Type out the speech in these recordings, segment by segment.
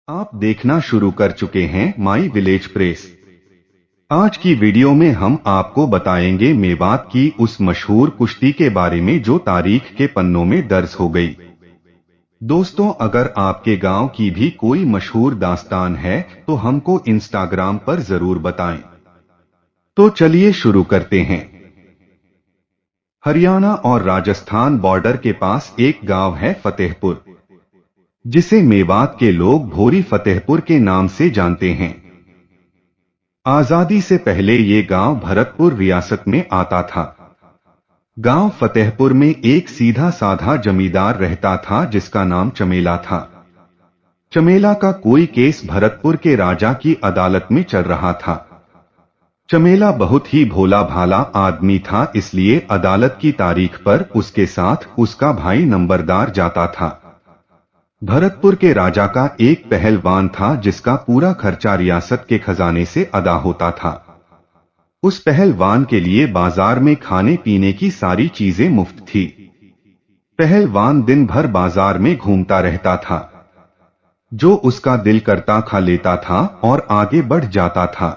आप देखना शुरू कर चुके हैं माई विलेज प्रेस। आज की वीडियो में हम आपको बताएंगे मेवात की उस मशहूर कुश्ती के बारे में जो तारीख के पन्नों में दर्ज हो गई। दोस्तों, अगर आपके गांव की भी कोई मशहूर दास्तान है तो हमको इंस्टाग्राम पर जरूर बताएं। तो चलिए शुरू करते हैं। हरियाणा और राजस्थान बॉर्डर के पास एक गांव है फतेहपुर, जिसे मेवात के लोग भोरी फतेहपुर के नाम से जानते हैं। आजादी से पहले ये गांव भरतपुर रियासत में आता था। गांव फतेहपुर में एक सीधा साधा जमींदार रहता था जिसका नाम चमेला था। चमेला का कोई केस भरतपुर के राजा की अदालत में चल रहा था। चमेला बहुत ही भोला भाला आदमी था, इसलिए अदालत की तारीख पर उसके साथ उसका भाई नंबरदार जाता था। भरतपुर के राजा का एक पहलवान था जिसका पूरा खर्चा रियासत के खजाने से अदा होता था। उस पहलवान के लिए बाजार में खाने पीने की सारी चीजें मुफ्त थी। पहलवान दिन भर बाजार में घूमता रहता था। जो उसका दिल करता खा लेता था और आगे बढ़ जाता था।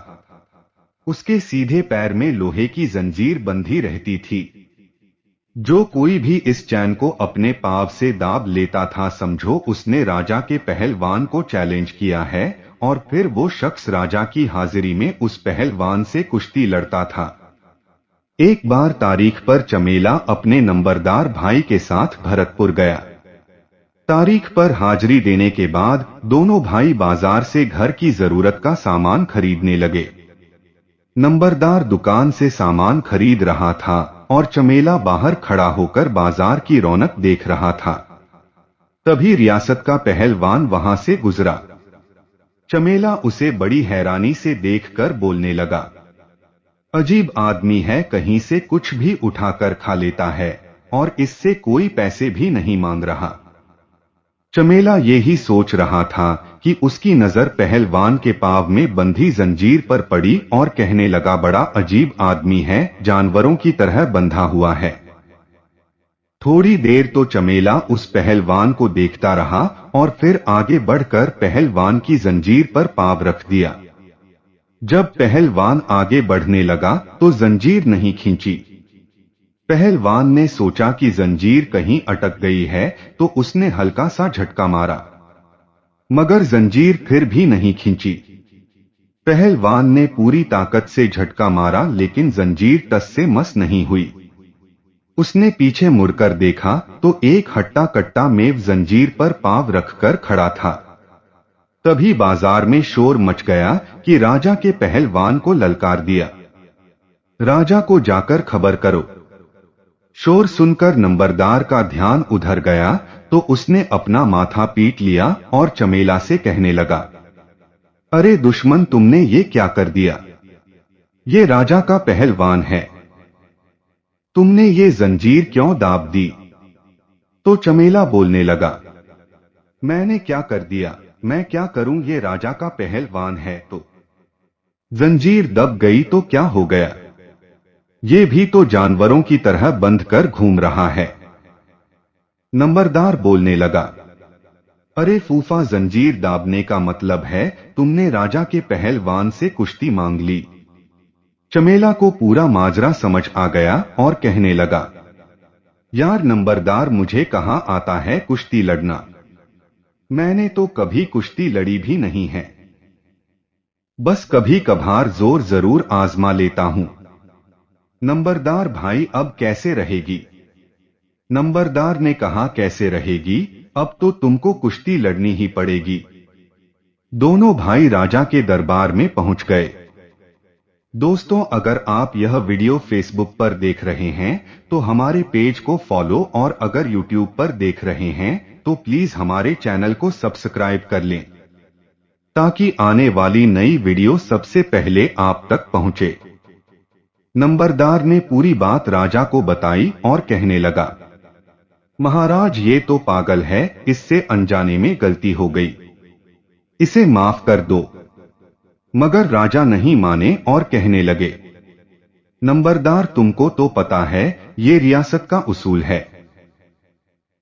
उसके सीधे पैर में लोहे की जंजीर बंधी रहती थी। जो कोई भी इस चैन को अपने पांव से दाब लेता था, समझो उसने राजा के पहलवान को चैलेंज किया है, और फिर वो शख्स राजा की हाजिरी में उस पहलवान से कुश्ती लड़ता था। एक बार तारीख पर चमेला अपने नंबरदार भाई के साथ भरतपुर गया। तारीख पर हाजिरी देने के बाद दोनों भाई बाजार से घर की जरूरत का सामान खरीदने लगे। नंबरदार दुकान से सामान खरीद रहा था और चमेला बाहर खड़ा होकर बाजार की रौनक देख रहा था। तभी रियासत का पहलवान वहां से गुजरा। चमेला उसे बड़ी हैरानी से देखकर बोलने लगा, अजीब आदमी है, कहीं से कुछ भी उठाकर खा लेता है और इससे कोई पैसे भी नहीं मांग रहा। चमेला यही सोच रहा था कि उसकी नजर पहलवान के पांव में बंधी जंजीर पर पड़ी और कहने लगा, बड़ा अजीब आदमी है, जानवरों की तरह बंधा हुआ है। थोड़ी देर तो चमेला उस पहलवान को देखता रहा और फिर आगे बढ़कर पहलवान की जंजीर पर पांव रख दिया। जब पहलवान आगे बढ़ने लगा तो जंजीर नहीं खींची। पहलवान ने सोचा कि जंजीर कहीं अटक गई है, तो उसने हल्का सा झटका मारा, मगर जंजीर फिर भी नहीं खींची। पहलवान ने पूरी ताकत से झटका मारा, लेकिन जंजीर टस से मस नहीं हुई। उसने पीछे मुड़कर देखा तो एक हट्टा कट्टा मेव जंजीर पर पांव रखकर खड़ा था। तभी बाजार में शोर मच गया कि राजा के पहलवान को ललकार दिया, राजा को जाकर खबर करो। शोर सुनकर नंबरदार का ध्यान उधर गया तो उसने अपना माथा पीट लिया और चमेला से कहने लगा, अरे दुश्मन, तुमने ये क्या कर दिया? ये राजा का पहलवान है, तुमने ये जंजीर क्यों दाब दी? तो चमेला बोलने लगा, मैंने क्या कर दिया, मैं क्या करूं, ये राजा का पहलवान है। तो जंजीर दब गई तो क्या हो गया, ये भी तो जानवरों की तरह बंध कर घूम रहा है। नंबरदार बोलने लगा, अरे फूफा, जंजीर दाबने का मतलब है तुमने राजा के पहलवान से कुश्ती मांग ली। चमेला को पूरा माजरा समझ आ गया और कहने लगा, यार नंबरदार, मुझे कहां आता है कुश्ती लड़ना, मैंने तो कभी कुश्ती लड़ी भी नहीं है, बस कभी कभार जोर जरूर आजमा लेता हूं। नंबरदार भाई, अब कैसे रहेगी? नंबरदार ने कहा, कैसे रहेगी, अब तो तुमको कुश्ती लड़नी ही पड़ेगी। दोनों भाई राजा के दरबार में पहुंच गए। दोस्तों, अगर आप यह वीडियो फेसबुक पर देख रहे हैं तो हमारे पेज को फॉलो, और अगर यूट्यूब पर देख रहे हैं तो प्लीज हमारे चैनल को सब्सक्राइब कर लें, ताकि आने वाली नई वीडियो सबसे पहले आप तक पहुंचे। नंबरदार ने पूरी बात राजा को बताई और कहने लगा, महाराज, ये तो पागल है, इससे अनजाने में गलती हो गई, इसे माफ कर दो। मगर राजा नहीं माने और कहने लगे, नंबरदार, तुमको तो पता है ये रियासत का उसूल है,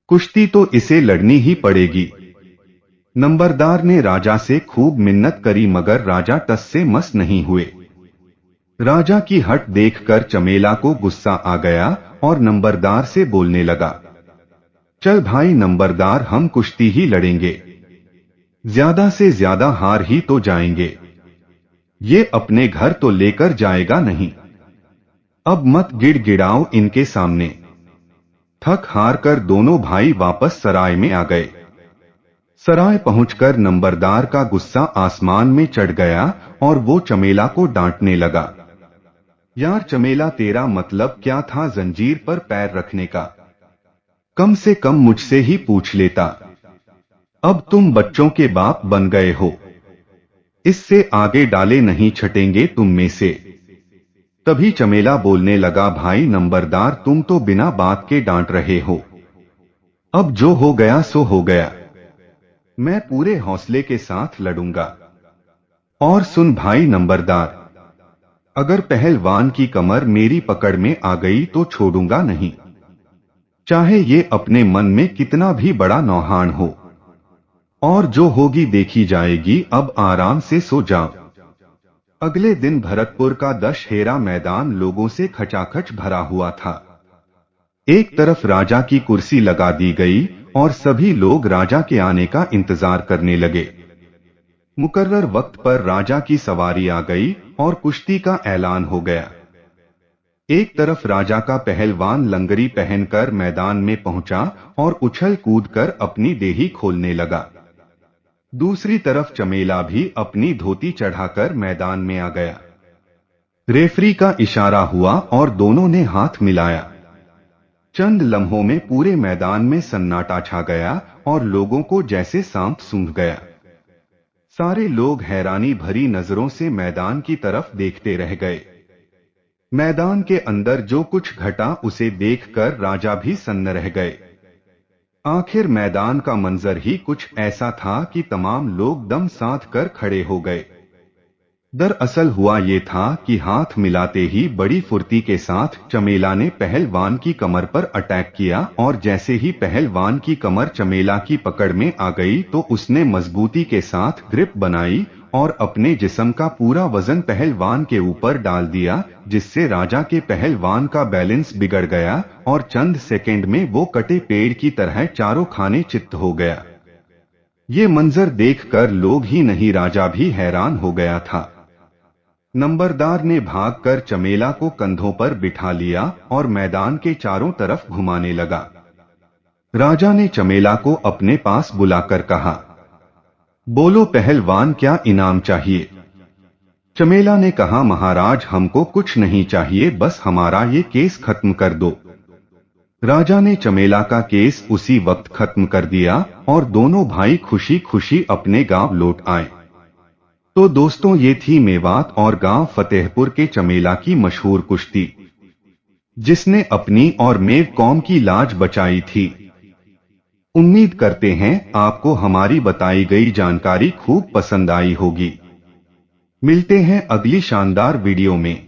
कुश्ती तो इसे लड़नी ही पड़ेगी। नंबरदार ने राजा से खूब मिन्नत करी मगर राजा टस से मस नहीं हुए। राजा की हट देखकर चमेला को गुस्सा आ गया और नंबरदार से बोलने लगा, चल भाई नंबरदार, हम कुश्ती ही लड़ेंगे, ज्यादा से ज्यादा हार ही तो जाएंगे, ये अपने घर तो लेकर जाएगा नहीं। अब मत गिड़गिड़ाओ इनके सामने। थक हार कर दोनों भाई वापस सराय में आ गए। सराय पहुंचकर नंबरदार का गुस्सा आसमान में चढ़ गया और वो चमेला को डांटने लगा, यार चमेला, तेरा मतलब क्या था जंजीर पर पैर रखने का? कम से कम मुझसे ही पूछ लेता। अब तुम बच्चों के बाप बन गए हो, इससे आगे डाले नहीं छटेंगे तुम में से। तभी चमेला बोलने लगा, भाई नंबरदार, तुम तो बिना बात के डांट रहे हो। अब जो हो गया सो हो गया, मैं पूरे हौसले के साथ लड़ूंगा। और सुन भाई नंबरदार, अगर पहलवान की कमर मेरी पकड़ में आ गई तो छोड़ूंगा नहीं, चाहे ये अपने मन में कितना भी बड़ा नौहान हो। और जो होगी देखी जाएगी, अब आराम से सो जाओ। अगले दिन भरतपुर का दशहरा मैदान लोगों से खचाखच भरा हुआ था। एक तरफ राजा की कुर्सी लगा दी गई और सभी लोग राजा के आने का इंतजार करने लगे। मुकर्रर वक्त पर राजा की सवारी आ गई और कुश्ती का ऐलान हो गया। एक तरफ राजा का पहलवान लंगरी पहनकर मैदान में पहुंचा और उछल कूद कर अपनी देही खोलने लगा। दूसरी तरफ चमेला भी अपनी धोती चढ़ाकर मैदान में आ गया। रेफरी का इशारा हुआ और दोनों ने हाथ मिलाया। चंद लम्हों में पूरे मैदान में सन्नाटा छा गया और लोगों को जैसे सांप सूंघ गया। सारे लोग हैरानी भरी नजरों से मैदान की तरफ देखते रह गए। मैदान के अंदर जो कुछ घटा उसे देखकर राजा भी सन्न रह गए। आखिर मैदान का मंजर ही कुछ ऐसा था कि तमाम लोग दम साध कर खड़े हो गए। दरअसल हुआ ये था कि हाथ मिलाते ही बड़ी फुर्ती के साथ चमेला ने पहलवान की कमर पर अटैक किया और जैसे ही पहलवान की कमर चमेला की पकड़ में आ गई तो उसने मजबूती के साथ ग्रिप बनाई और अपने जिस्म का पूरा वजन पहलवान के ऊपर डाल दिया, जिससे राजा के पहलवान का बैलेंस बिगड़ गया और चंद सेकंड में वो कटे पेड़ की तरह चारों खाने चित्त हो गया। ये मंजर देखकर लोग ही नहीं, राजा भी हैरान हो गया था। नंबरदार ने भागकर चमेला को कंधों पर बिठा लिया और मैदान के चारों तरफ घुमाने लगा। राजा ने चमेला को अपने पास बुलाकर कहा, बोलो पहलवान, क्या इनाम चाहिए? चमेला ने कहा, महाराज हमको कुछ नहीं चाहिए, बस हमारा ये केस खत्म कर दो। राजा ने चमेला का केस उसी वक्त खत्म कर दिया और दोनों भाई खुशी खुशी अपने गांव लौट आए। तो दोस्तों, ये थी मेवात और गांव फतेहपुर के चमेला की मशहूर कुश्ती, जिसने अपनी और मेव कौम की लाज बचाई थी। उम्मीद करते हैं आपको हमारी बताई गई जानकारी खूब पसंद आई होगी। मिलते हैं अगली शानदार वीडियो में।